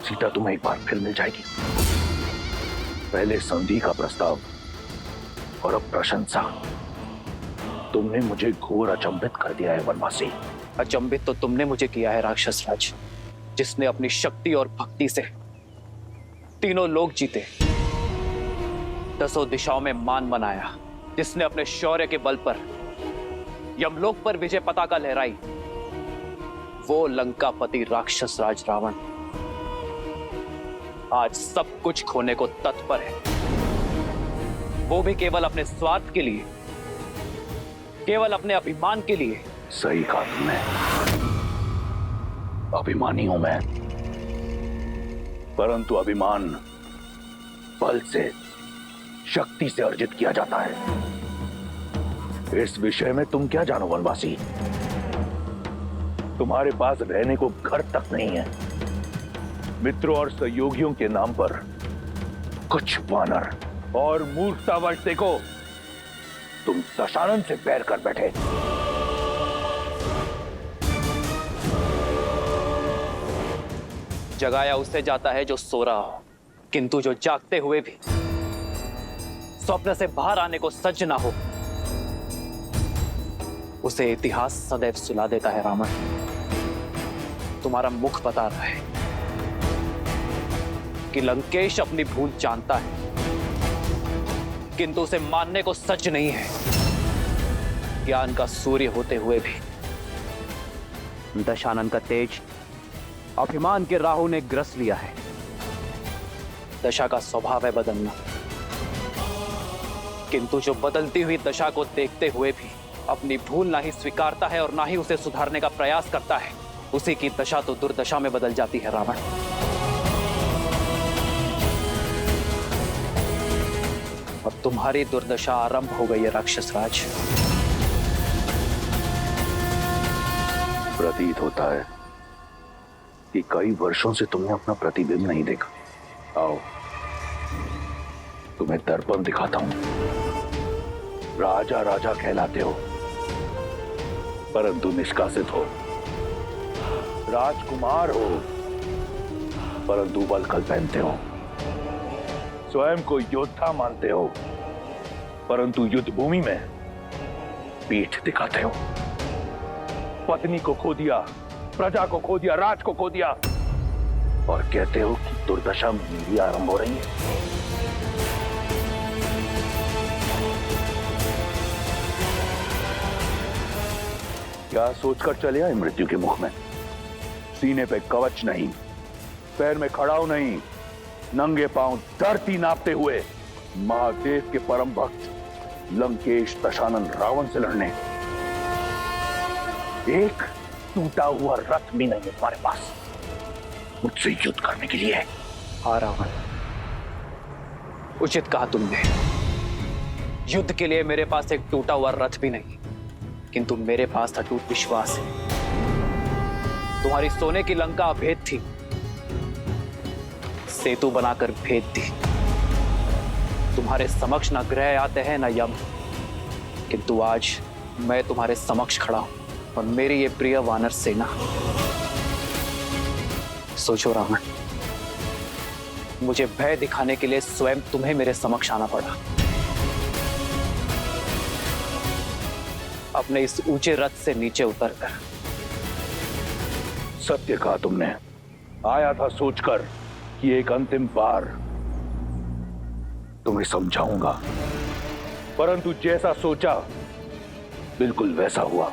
सीता तुम्हें एक बार फिर मिल जाएगी। पहले संधि का प्रस्ताव और अब प्रशंसा। तुमने मुझे घोर अचंभित कर दिया है वनवासी। अचंभित तो तुमने मुझे किया है राक्षस राज, जिसने अपनी शक्ति और भक्ति से तीनों लोक जीते, 10 दिशाओं में मान बनाया, जिसने अपने शौर्य के बल पर यमलोक पर विजय पताका लहराई, वो लंकापति राक्षस राज रावण आज सब कुछ खोने को तत्पर है। वो भी केवल अपने स्वार्थ के लिए, केवल अपने अभिमान के लिए। सही कहा तुमने। अभिमानी हूं मैं, परंतु अभिमान बल से, शक्ति से अर्जित किया जाता है। इस विषय में तुम क्या जानो वनवासी? तुम्हारे पास रहने को घर तक नहीं है। मित्रों और सहयोगियों के नाम पर कुछ वानर और मूर्खतावश देखो, तुम दशानन से बैर कर बैठे। जगाया उससे जाता है जो सो रहा हो, किंतु जो जागते हुए भी स्वप्न से बाहर आने को सज्ज ना हो, उसे इतिहास सदैव सुला देता है। रावण, तुम्हारा मुख बता रहा है कि लंकेश अपनी भूल जानता है, किंतु उसे मानने को सच नहीं है। ज्ञान का सूर्य होते हुए भी दशानन का तेज अभिमान के राहु ने ग्रस लिया है। दशा का स्वभाव है बदलना, किंतु जो बदलती हुई दशा को देखते हुए भी अपनी भूल ना ही स्वीकारता है और ना ही उसे सुधारने का प्रयास करता है, उसी की दशा तो दुर्दशा में बदल जाती है। रावण, अब तुम्हारी दुर्दशा आरंभ हो गई है राक्षस राज। प्रतीत होता है कि कई वर्षों से तुमने अपना प्रतिबिंब नहीं देखा। आओ, तुम्हें दर्पण दिखाता हूं। राजा राजा कहलाते हो, परंतु निष्कासित हो। राजकुमार हो, परंतु वल्कल पहनते हो। स्वयं को योद्धा मानते हो, परंतु युद्ध भूमि में पीठ दिखाते हो। पत्नी को खो दिया, प्रजा को खो दिया, राज को खो दिया, और कहते हो कि दुर्दशा मेरी आरंभ हो रही है। क्या सोचकर चले आए मृत्यु के मुख में? सीने पे कवच नहीं, पैर में खड़ाऊ नहीं, नंगे पांव धरती नापते हुए महादेव के परम भक्त लंकेश दशानन रावण से लड़ने। एक टूटा हुआ रथ भी नहीं है तुम्हारे पास मुझसे युद्ध करने के लिए। हाँ रावण, उचित कहा तुमने। युद्ध के लिए मेरे पास एक टूटा हुआ रथ भी नहीं, किंतु मेरे पास अटूट विश्वास है। तुम्हारी सोने की लंका अभेद थी, सेतु बनाकर भेद दी। तुम्हारे समक्ष न ग्रह आते हैं न यम, किंतु आज मैं तुम्हारे समक्ष खड़ा हूं और मेरी ये प्रिय वानर सेना। सोचो रावण, मुझे भय दिखाने के लिए स्वयं तुम्हें मेरे समक्ष आना पड़ा। अपने इस ऊंचे रथ से नीचे उतरकर। सत्य कहा तुमने। आया था सोचकर कि एक अंतिम बार तुम्हें समझाऊंगा, परंतु जैसा सोचा बिल्कुल वैसा हुआ।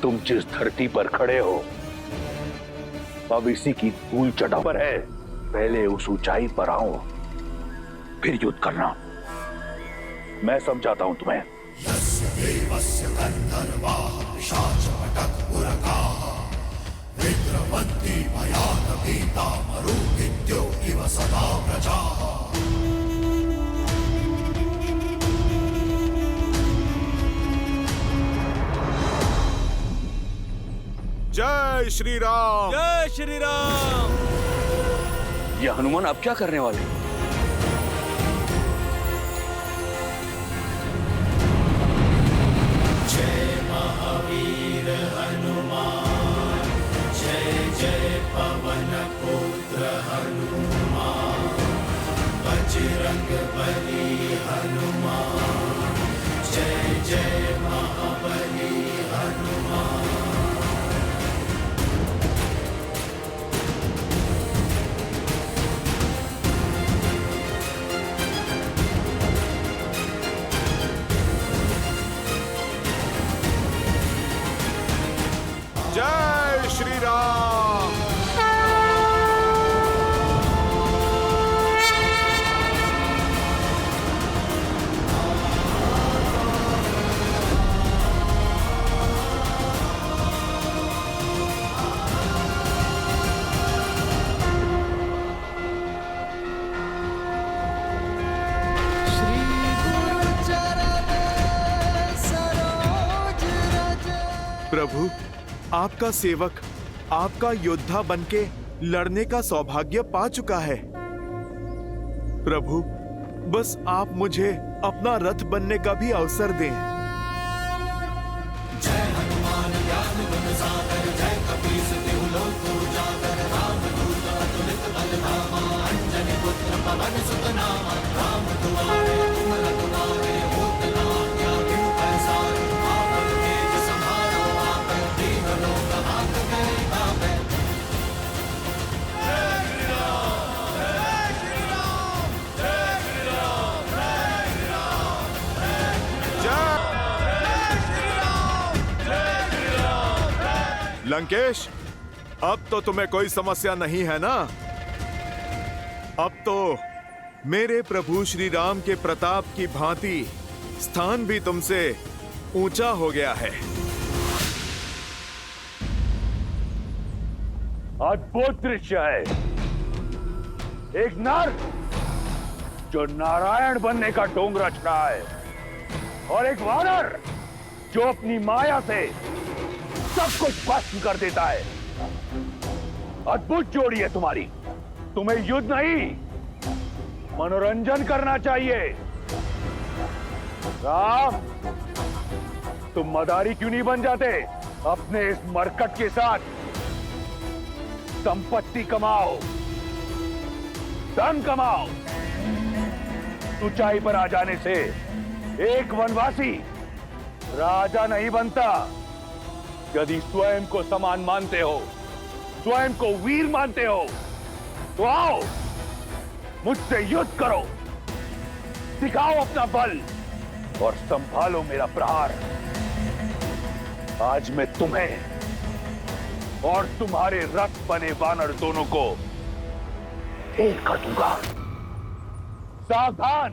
तुम जिस धरती पर खड़े हो अब इसी की धूल चटा पर है। पहले उस ऊंचाई पर आओ, फिर युद्ध करना। मैं समझाता हूं तुम्हें। जय श्री राम, जय श्री राम। ये हनुमान अब क्या करने वाले? जय महावीर हनुमान, जय जय पवन पुत्र। जय श्री राम। प्रभु, आपका सेवक आपका योद्धा बनके लड़ने का सौभाग्य पा चुका है। प्रभु, बस आप मुझे अपना रथ बनने का भी अवसर दें। जय हनुमान ज्ञान गुण सागर, जय कपीस तिहु लोक उजागर, राम दूत अतुलित बल धामा, अंजनी पुत्र पवन सुत नामा, राम दुआरे तुम रखवारे, होत न आज्ञा बिनु पैसारे, आपन तेज सम्हारो आपे, दीन लोक हाथ में आवे। लंकेश, अब तो तुम्हें कोई समस्या नहीं है ना? अब तो मेरे प्रभु श्री राम के प्रताप की भांति स्थान भी तुमसे ऊंचा हो गया है। अद्भुत दृश्य है। एक नर जो नारायण बनने का ढोंग रच रहा है और एक वानर जो अपनी माया से सब कुछ भस्म कर देता है। अद्भुत जोड़ी है तुम्हारी। तुम्हें युद्ध नहीं, मनोरंजन करना चाहिए। राम, तुम मदारी क्यों नहीं बन जाते? अपने इस मरकट के साथ संपत्ति कमाओ, धन कमाओ। ऊंचाई पर आ जाने से एक वनवासी राजा नहीं बनता। यदि स्वयं को समान मानते हो, स्वयं को वीर मानते हो, तो आओ मुझसे युद्ध करो, दिखाओ अपना बल और संभालो मेरा प्रहार। आज मैं तुम्हें और तुम्हारे रथ बने वानर दोनों को ढेर कर दूंगा। सावधान!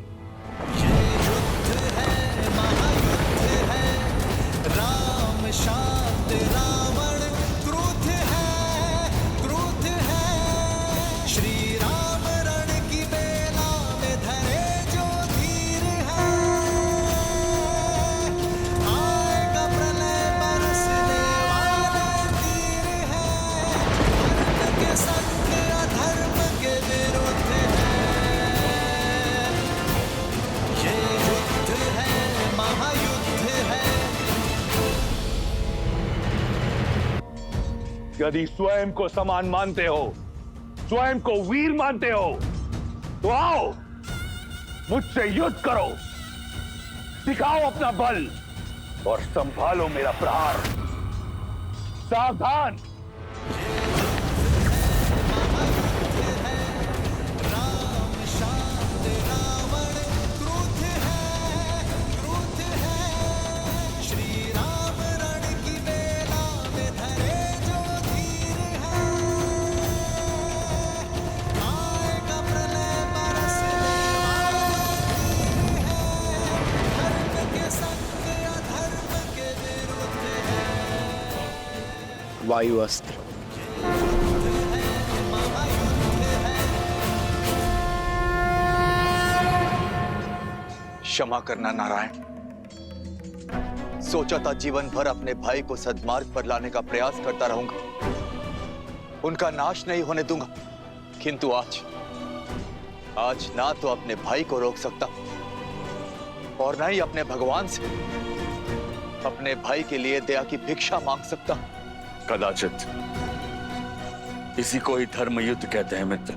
राम शांत रावण क्रोध है, श्री राम रण की बेला में धरे जो धीर है। आएगा प्रलय बरसने वाले तीर है, धर्म के संग अधर्म के विरुद्ध है। ये युद्ध है, महायुद्ध है। यदि स्वयं को समान मानते हो, स्वयं को वीर मानते हो, तो आओ मुझसे युद्ध करो, दिखाओ अपना बल और संभालो मेरा प्रहार। सावधान! राम शांत रावण क्रोध है, श्री राम रण की बेला में धरे जो धीर है। आएगा प्रलय बरसने वाले तीर है, धर्म के संग अधर्म के विरुद्ध है। वायु अस्त्र। क्षमा करना नारायण। सोचा था जीवन भर अपने भाई को सद्मार्ग पर लाने का प्रयास करता रहूंगा, उनका नाश नहीं होने दूंगा, किंतु आज ना तो अपने भाई को रोक सकता और ना ही अपने भगवान से अपने भाई के लिए दया की भिक्षा मांग सकता। कदाचित इसी को ही धर्म युद्ध कहते हैं मित्र।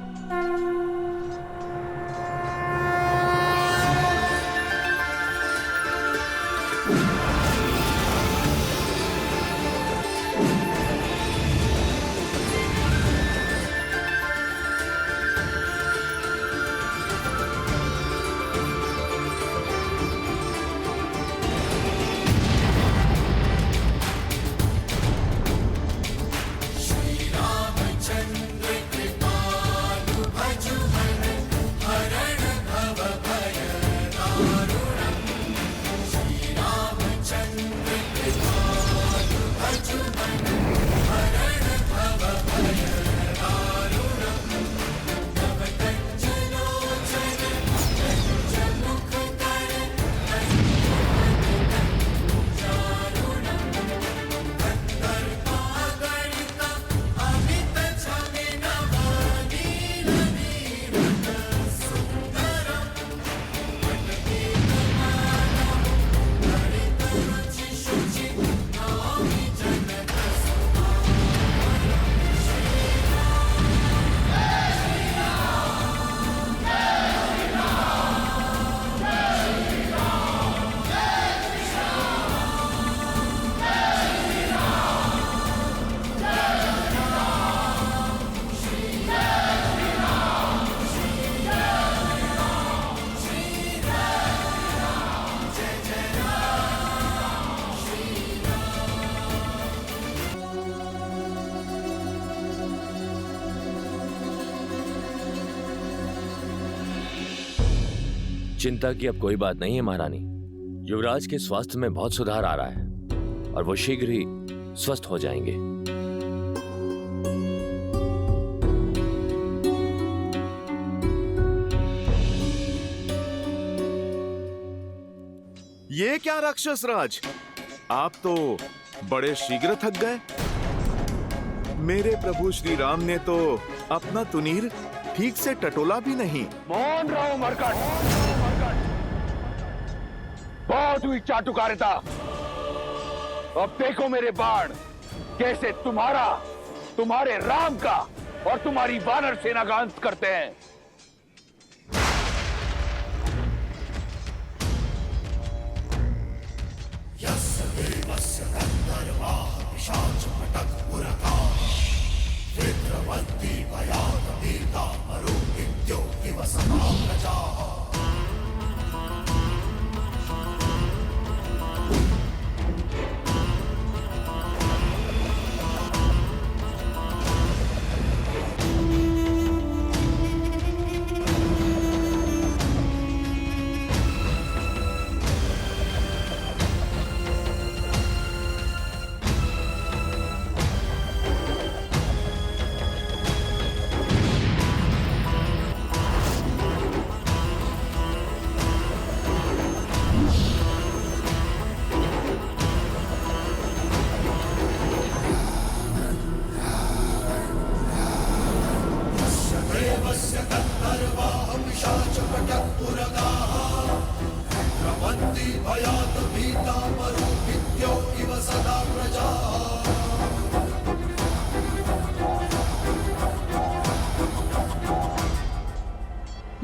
चिंता की अब कोई बात नहीं है महारानी। युवराज के स्वास्थ्य में बहुत सुधार आ रहा है और वो शीघ्र ही स्वस्थ हो जाएंगे। ये क्या राक्षस राज, आप तो बड़े शीघ्र थक गए। मेरे प्रभु श्री राम ने तो अपना तुनीर ठीक से टटोला भी नहीं। मौन रहो मरकट, बहुत हुई चाटुकारिता। अब देखो मेरे बाण कैसे तुम्हारा, तुम्हारे राम का और तुम्हारी वानर सेना का अंत करते हैं।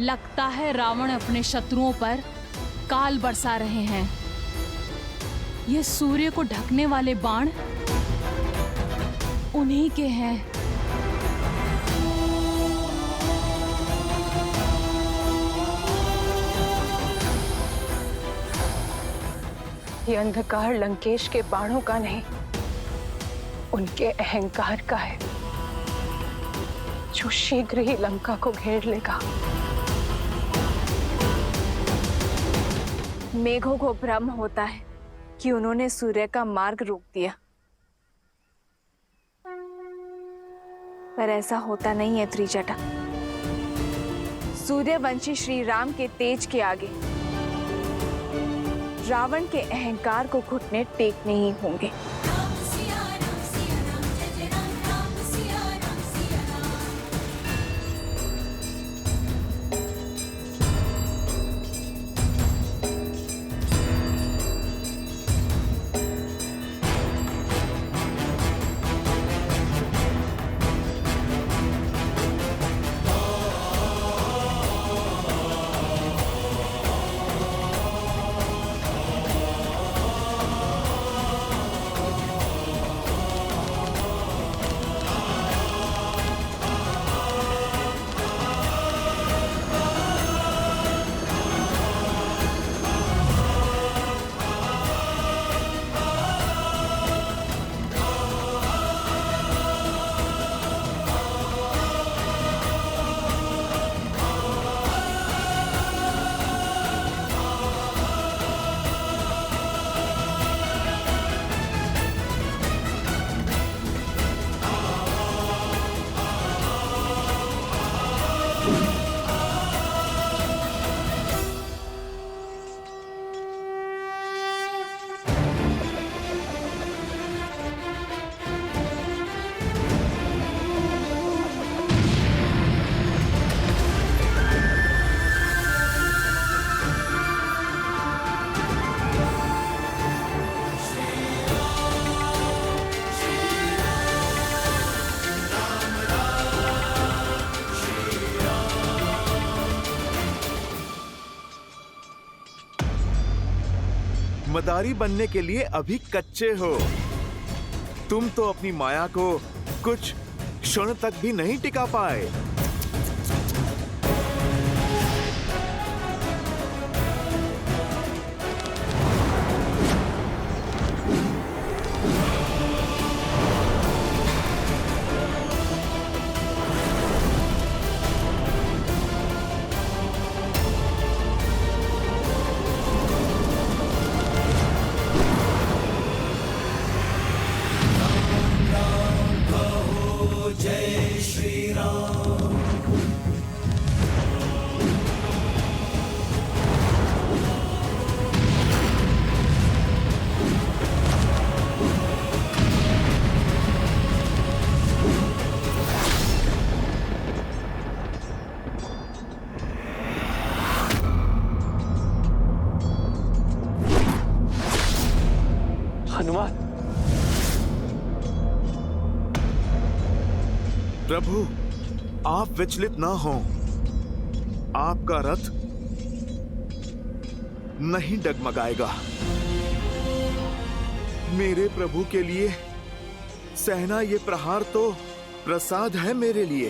लगता है रावण अपने शत्रुओं पर काल बरसा रहे हैं। ये सूर्य को ढकने वाले बाण उन्हीं के हैं। ये अंधकार लंकेश के बाणों का नहीं, उनके अहंकार का है, जो शीघ्र ही लंका को घेर लेगा। मेघों को भ्रम होता है कि उन्होंने सूर्य का मार्ग रोक दिया, पर ऐसा होता नहीं है त्रिजटा। सूर्यवंशी श्री राम के तेज के आगे रावण के अहंकार को घुटने टेकने ही होंगे। मदारी बनने के लिए अभी कच्चे हो। तुम तो अपनी माया को कुछ क्षण तक भी नहीं टिका पाए। प्रभु, आप विचलित ना हो। आपका रथ नहीं डगमगाएगा। मेरे प्रभु के लिए सहना ये प्रहार तो प्रसाद है मेरे लिए।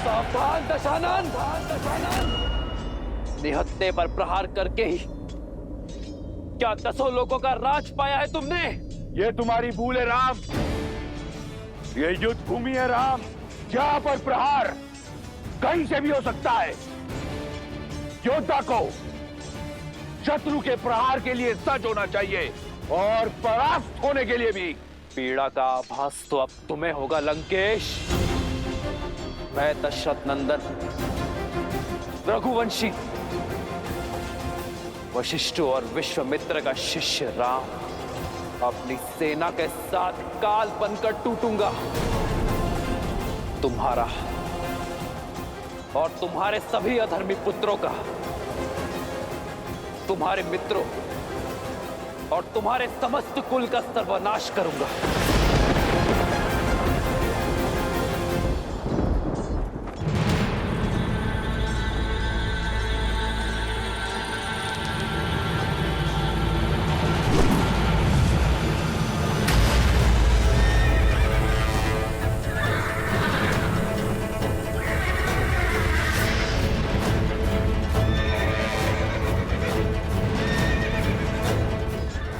सावधान दशानन! निहत्ते पर प्रहार करके ही क्या 10 लोगों का राज पाया है तुमने? ये तुम्हारी भूल है राम। ये युद्ध भूमि है राम, जहां पर प्रहार कहीं से भी हो सकता है। योद्धा को शत्रु के प्रहार के लिए सज्ज होना चाहिए और परास्त होने के लिए भी। पीड़ा का आभास तो अब तुम्हें होगा लंकेश। मैं दशरथ नंदन रघुवंशी वशिष्ठ और विश्वामित्र का शिष्य राम अपनी सेना के साथ काल बनकर टूटूंगा। तुम्हारा और तुम्हारे सभी अधर्मी पुत्रों का, तुम्हारे मित्रों और तुम्हारे समस्त कुल का सर्वनाश करूंगा।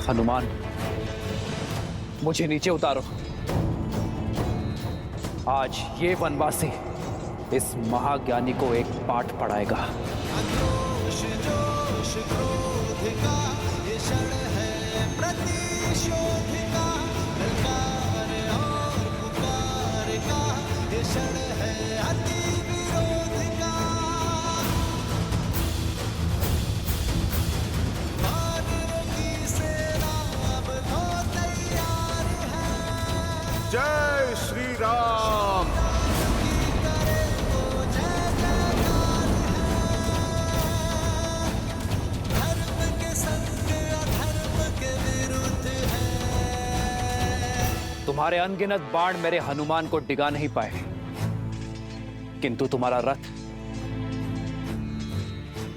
हनुमान, मुझे नीचे उतारो। आज ये वनवासी इस महाज्ञानी को एक पाठ पढ़ाएगा। जय श्री राम। तुम्हारे अनगिनत बाण मेरे हनुमान को डिगा नहीं पाए, किंतु तुम्हारा रथ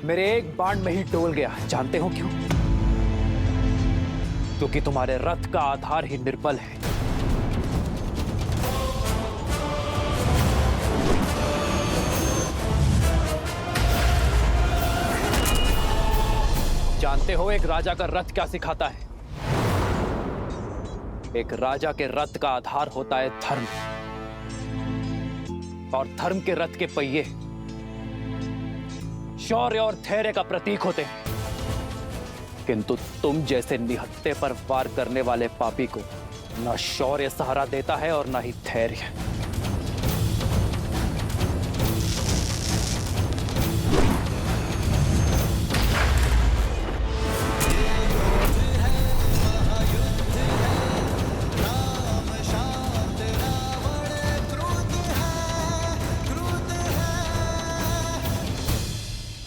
मेरे एक बाण में ही डोल गया। जानते हो क्यों? क्योंकि तुम्हारे रथ का आधार ही निर्बल है। जानते हो एक राजा का रथ क्या सिखाता है? एक राजा के रथ का आधार होता है धर्म, और धर्म के रथ के पहिए शौर्य और धैर्य का प्रतीक होते हैं। किंतु तुम जैसे निहत्ते पर वार करने वाले पापी को ना शौर्य सहारा देता है और ना ही धैर्य।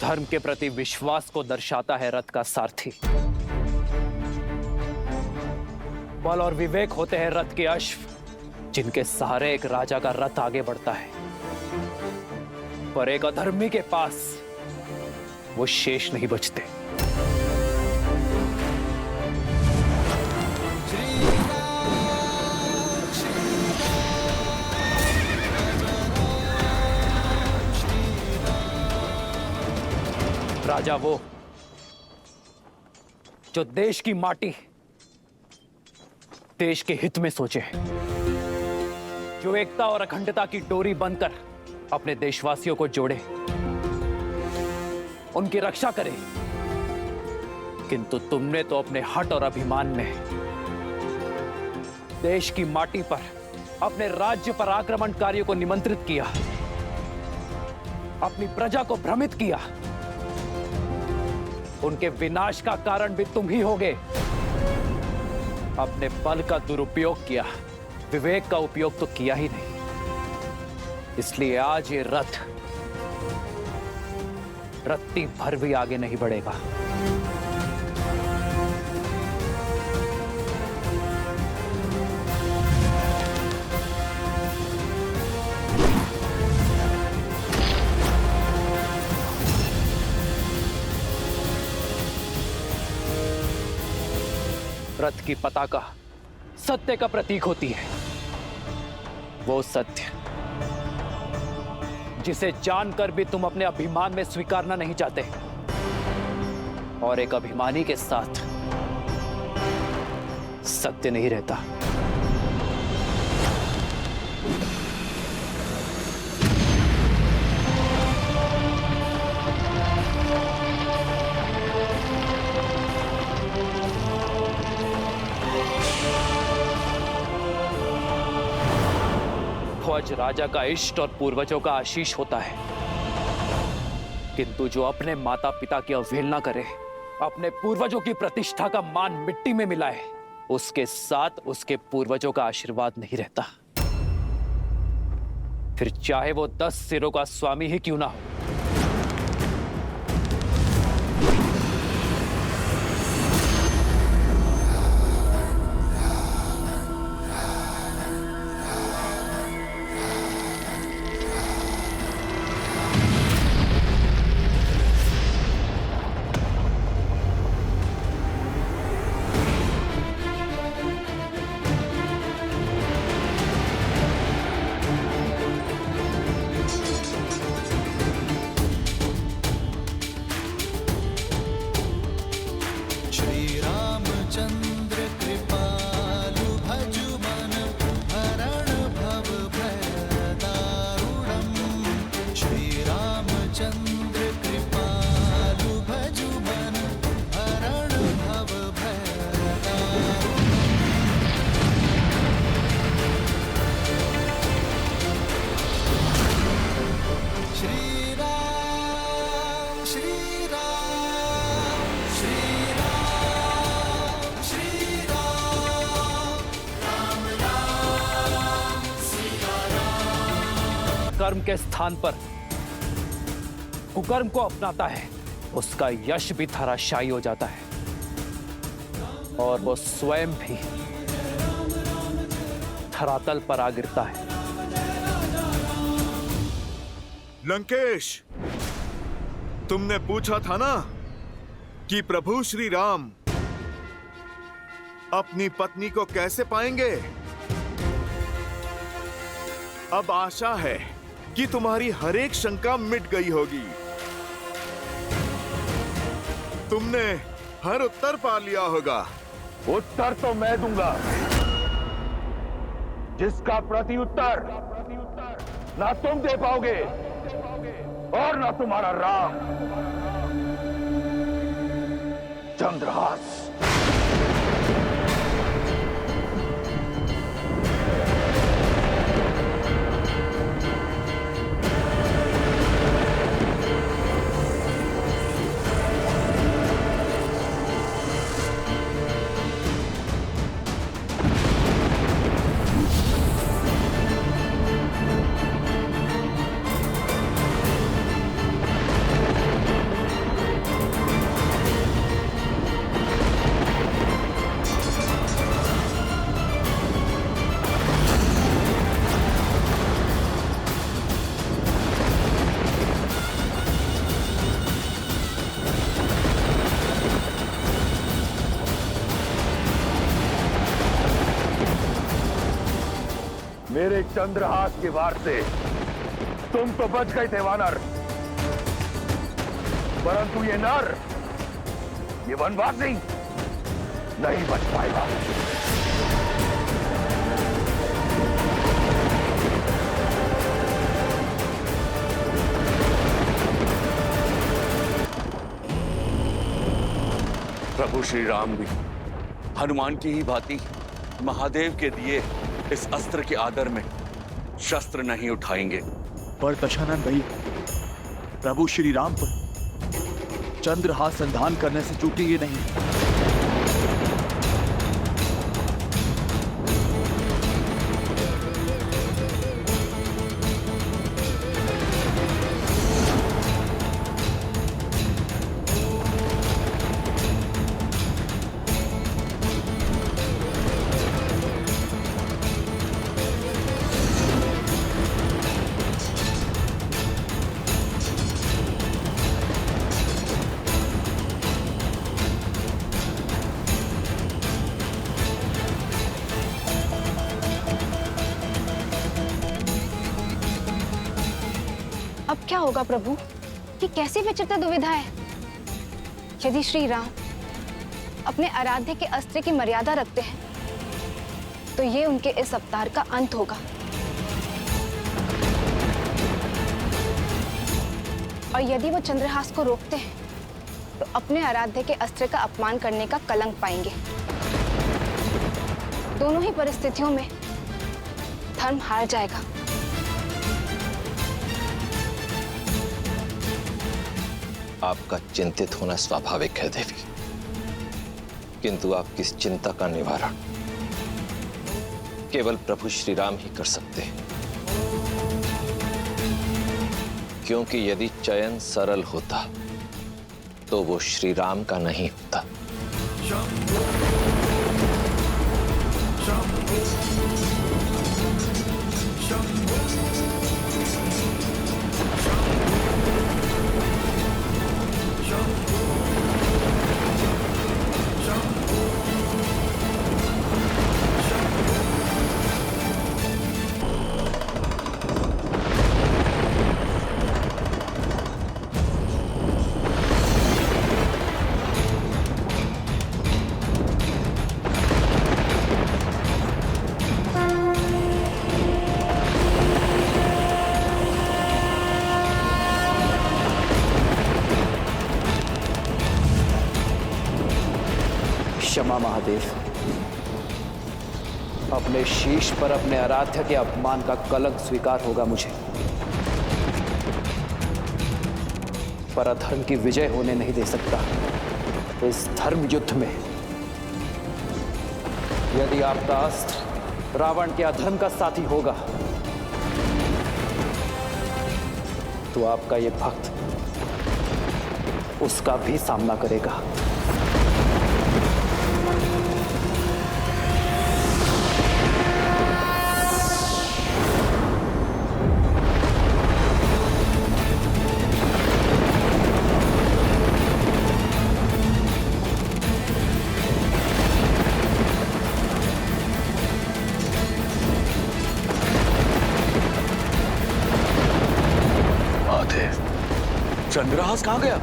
धर्म के प्रति विश्वास को दर्शाता है रथ का सारथी। बल और विवेक होते हैं रथ के अश्व, जिनके सहारे एक राजा का रथ आगे बढ़ता है। पर एक अधर्मी के पास वो शेष नहीं बचते। राजा वो जो देश की माटी देश के हित में सोचे, जो एकता और अखंडता की डोरी बनकर अपने देशवासियों को जोड़े, उनकी रक्षा करे। किंतु तुमने तो अपने हठ और अभिमान में देश की माटी पर अपने राज्य पर आक्रमणकारियों को निमंत्रित किया, अपनी प्रजा को भ्रमित किया। उनके विनाश का कारण भी तुम ही होगे। अपने बल का दुरुपयोग किया, विवेक का उपयोग तो किया ही नहीं। इसलिए आज ये रथ रत्ती भर भी आगे नहीं बढ़ेगा। रथ की पताका सत्य का प्रतीक होती है। वो सत्य जिसे जानकर भी तुम अपने अभिमान में स्वीकारना नहीं चाहते। और एक अभिमानी के साथ सत्य नहीं रहता। ध्वज राजा का इष्ट और पूर्वजों का आशीष होता है, किंतु जो अपने माता पिता की अवहेलना करे, अपने पूर्वजों की प्रतिष्ठा का मान मिट्टी में मिलाए, उसके साथ उसके पूर्वजों का आशीर्वाद नहीं रहता। फिर चाहे वो 10 सिरों का स्वामी ही क्यों ना हो। कर्म के स्थान पर कुकर्म को अपनाता है, उसका यश भी धराशायी हो जाता है और वो स्वयं भी धरातल पर आ गिरता है। लंकेश, तुमने पूछा था ना कि प्रभु श्री राम अपनी पत्नी को कैसे पाएंगे। अब आशा है कि तुम्हारी हर एक शंका मिट गई होगी। तुमने हर उत्तर पा लिया होगा। उत्तर तो मैं दूंगा, जिसका प्रति उत्तर ना तुम दे पाओगे और ना तुम्हारा राम। चंद्रहास, मेरे चंद्रहास के वार से तुम तो बच गए थे वानर, परंतु ये नर, ये वनवासी नहीं बच पाएगा। प्रभु श्री राम भी हनुमान की ही भांति महादेव के दिए इस अस्त्र के आदर में शस्त्र नहीं उठाएंगे। पर दशानन भाई, प्रभु श्री राम पर चंद्रहास संधान करने से चूकेंगे नहीं। अब क्या होगा प्रभु? ये कैसी विचित्र दुविधा है। यदि श्री राम अपने आराध्य के अस्त्र की मर्यादा रखते हैं तो ये उनके इस अवतार का अंत होगा, और यदि वो चंद्रहास को रोकते हैं तो अपने आराध्य के अस्त्र का अपमान करने का कलंक पाएंगे। दोनों ही परिस्थितियों में धर्म हार जाएगा। आपका चिंतित होना स्वाभाविक है देवी, किंतु आपकी इस चिंता का निवारण केवल प्रभु श्री राम ही कर सकते हैं, क्योंकि यदि चयन सरल होता तो वो श्री राम का नहीं होता। क्षमा महादेव, अपने शीश पर अपने आराध्य के अपमान का कलंक स्वीकार होगा मुझे, पर अधर्म की विजय होने नहीं दे सकता। इस धर्म युद्ध में यदि आपका अस्त्र रावण के अधर्म का साथी होगा तो आपका ये भक्त उसका भी सामना करेगा। चंद्रहास कहां गया?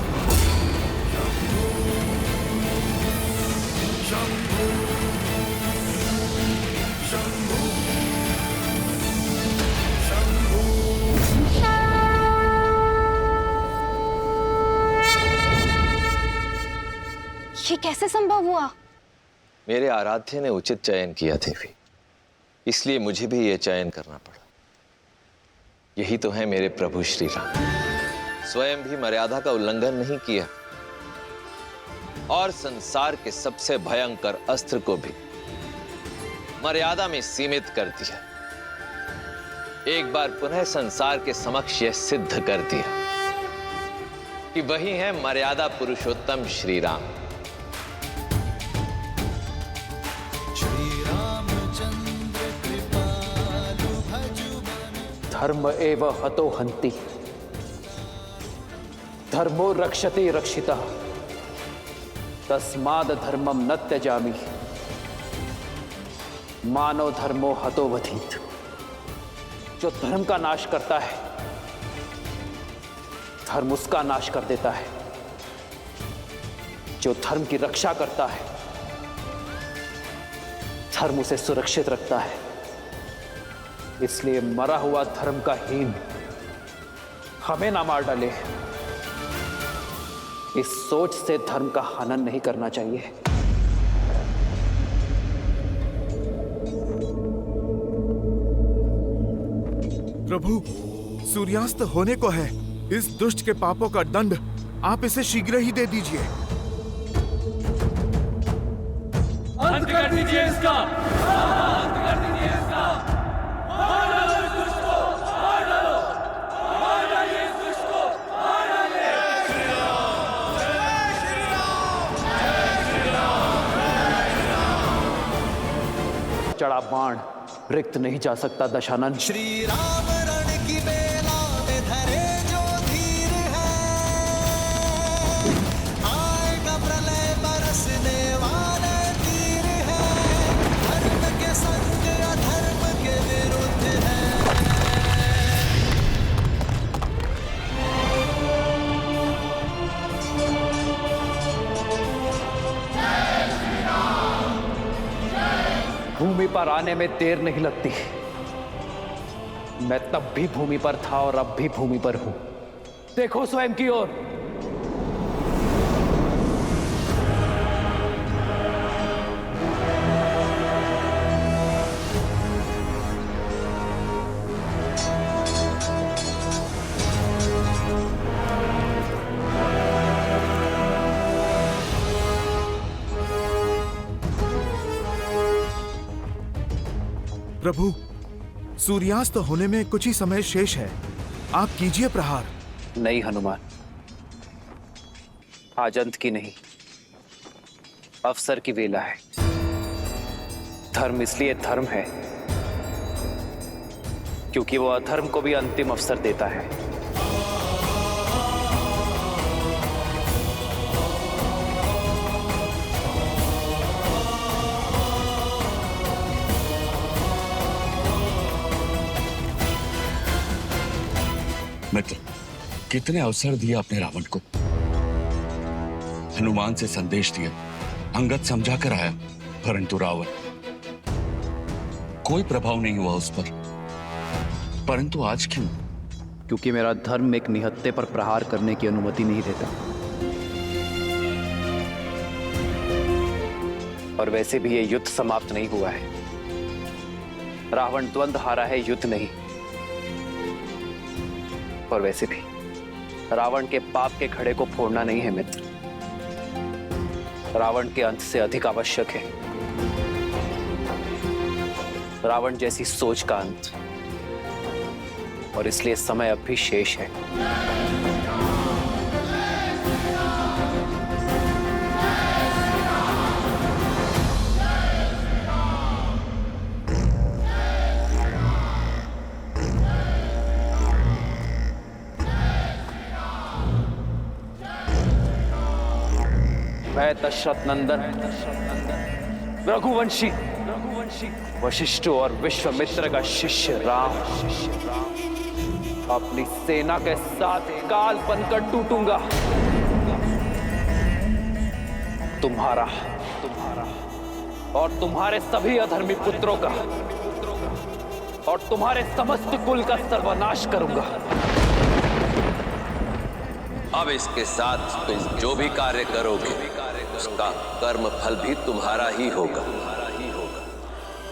ये कैसे संभव हुआ? मेरे आराध्य ने उचित चयन किया देवी, इसलिए मुझे भी यह चयन करना पड़ा। यही तो है मेरे प्रभु श्री राम, स्वयं भी मर्यादा का उल्लंघन नहीं किया और संसार के सबसे भयंकर अस्त्र को भी मर्यादा में सीमित कर दिया। एक बार पुनः संसार के समक्ष यह सिद्ध कर दिया कि वही है मर्यादा पुरुषोत्तम श्री राम। धर्म एव हतो हन्ति, धर्मो रक्षते रक्षितः, तस्माद् धर्मम न त्यजामि, मानव धर्मो हतो वधीत। जो धर्म का नाश करता है धर्म उसका नाश कर देता है, जो धर्म की रक्षा करता है धर्म उसे सुरक्षित रखता है। इसलिए मरा हुआ धर्म का हीन हमें ना मार डाले, इस सोच से धर्म का हनन नहीं करना चाहिए। प्रभु, सूर्यास्त होने को है। इस दुष्ट के पापों का दंड आप इसे शीघ्र ही दे दीजिए। अंत कर दीजिए इसका, अंत कर दीजिए इसका। मार डालो इस दुष्ट को, मार डालो, मार डालिए इस दुष्ट को, मार डालिए। श्री राम, जय श्री राम, जय श्री राम, जय श्री राम। चढ़ा बाण रिक्त नहीं जा सकता दशानन। श्री राम रण की बेला में धरे जो धीर है, आएगा प्रलय बरसने वाले तीर है, धर्म के संग अधर्म के विरुद्ध है। भूमि पर आने में देर नहीं लगती। मैं तब भी भूमि पर था और अब भी भूमि पर हूं। देखो स्वयं की ओर। प्रभु, सूर्यास्त होने में कुछ ही समय शेष है, आप कीजिए प्रहार। नहीं हनुमान, आज अंत की नहीं, अवसर की वेला है। धर्म इसलिए धर्म है क्योंकि वो अधर्म को भी अंतिम अवसर देता है। मित्र, कितने अवसर दिए आपने रावण को। हनुमान से संदेश दिया, अंगद समझा कर आया, परंतु रावण, कोई प्रभाव नहीं हुआ उस पर। परंतु आज क्यों? क्योंकि मेरा धर्म एक निहत्थे पर प्रहार करने की अनुमति नहीं देता। और वैसे भी ये युद्ध समाप्त नहीं हुआ है। रावण द्वंद्व हारा है, युद्ध नहीं। और वैसे भी रावण के पाप के घड़े को फोड़ना नहीं है मित्र, रावण के अंत से अधिक आवश्यक है रावण जैसी सोच का अंत। और इसलिए समय अब भी शेष है। मैं दशरथ नंदन रघुवंशी वशिष्ठ और विश्वामित्र का शिष्य राम अपनी सेना के साथ काल बनकर टूटूंगा। तुम्हारा और तुम्हारे सभी अधर्मी पुत्रों का और तुम्हारे समस्त कुल का सर्वनाश करूंगा। अब इसके साथ तुम जो भी कार्य करोगे उसका कर्म फल भी तुम्हारा ही होगा।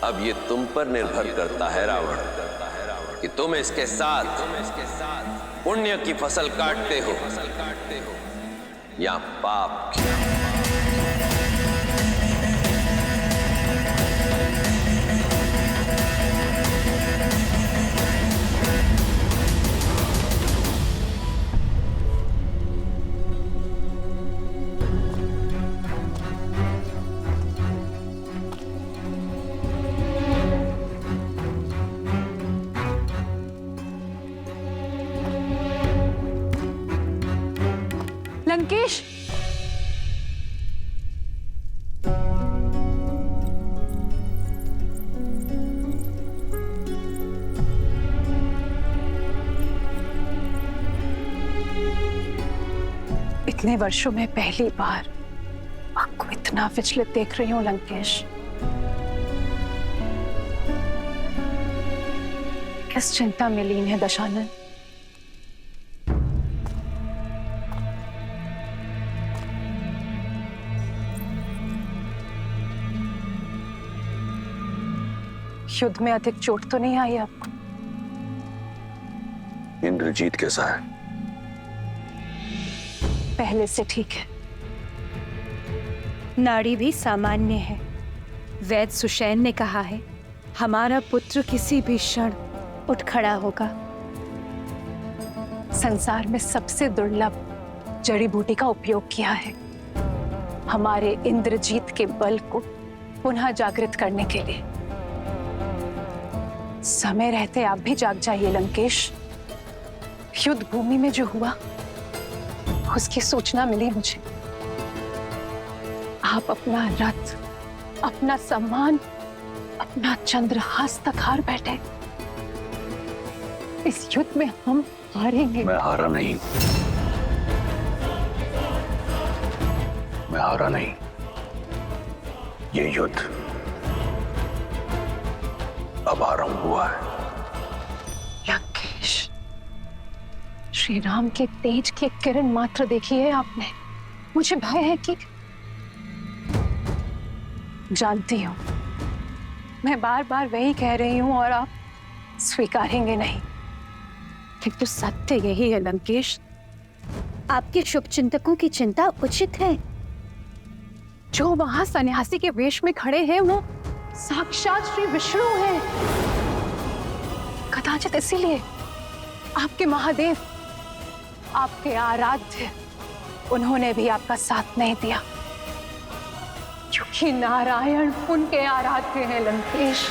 अब ये तुम पर निर्भर करता है रावण कि तुम इसके साथ पुण्य की फसल काटते हो या पाप की। लंकेश, इतने वर्षों में पहली बार आपको इतना विचलित देख रही हूं लंकेश। किस चिंता में लीन है दशानन? युद्ध में अधिक चोट तो नहीं आई आपको? इंद्रजीत कैसा है? पहले से ठीक है। नाड़ी भी सामान्य है। वैद्य सुषैन ने कहा है हमारा पुत्र किसी भी क्षण उठ खड़ा होगा। संसार में सबसे दुर्लभ जड़ी बूटी का उपयोग किया है हमारे इंद्रजीत के बल को पुनः जागृत करने के लिए। समय रहते आप भी जाग जाइए लंकेश। युद्ध भूमि में जो हुआ उसकी सूचना मिली मुझे। आप अपना रथ, अपना सम्मान, अपना चंद्रहास तक हार बैठे। इस युद्ध में हम हारेंगे। मैं हारा नहीं, मैं हारा नहीं। ये युद्ध अब आरंभ हुआ है। लंकेश, श्री राम के तेज की किरण मात्र देखी है आपने। मुझे भय है कि जानती हूं, मैं बार बार वही कह रही हूं और आप स्वीकारेंगे नहीं। किंतु सत्य यही है लंकेश, आपके शुभचिंतकों की चिंता उचित है। जो वहां सन्यासी के वेश में खड़े हैं वो साक्षात श्री विष्णु हैं। कदाचित इसीलिए आपके महादेव, आपके आराध्य, उन्होंने भी आपका साथ नहीं दिया, क्योंकि नारायण उनके आराध्य हैं लंकेश।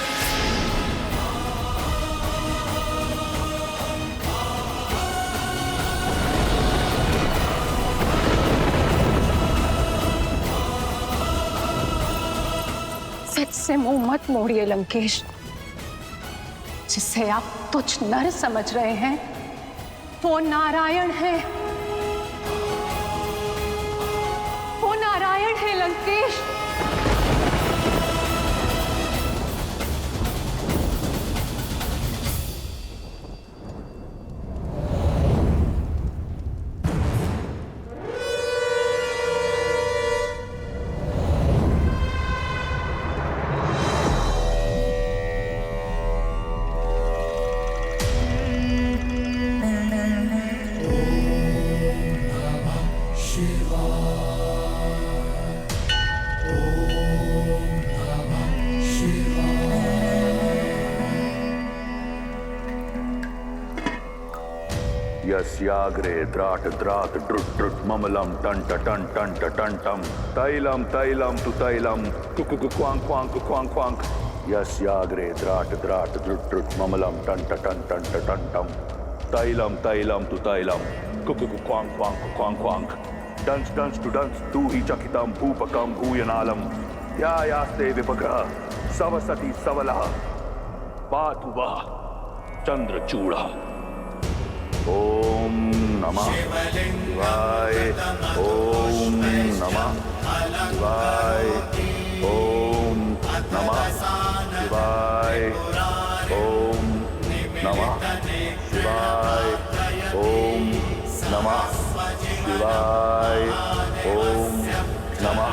सच से मुंह मत मोड़िए लंकेश। जिसे आप तुच्छ नर समझ रहे हैं वो नारायण है, वो नारायण है लंकेश। यस्याग्रे द्राट द्राट ड्रुट ड्रुट ममलम टंट टंट टंट टंटम तैलम तैलम तु तैलम कुकु क्वांग क्वांग क्वांग क्वांग यस्याग्रे द्राट द्राट ड्रुट ड्रुट ममलम टंट टंट टंट टंटम तैलम तैलम तु तैलम कुकु क्वांग क्वांग क्वांग क्वांग डंस डंस टू डंस तू ही चकितम भूपकम भूयनालम या यास्ते विपग्रह सवसति सवलः पातु वः चंद्रचूड़ः। ओम नमः शिवाय, ओम नमः शिवाय, ओम नमः शिवाय, ओम नमः शिवाय, ओम नमः शिवाय, ओम नमः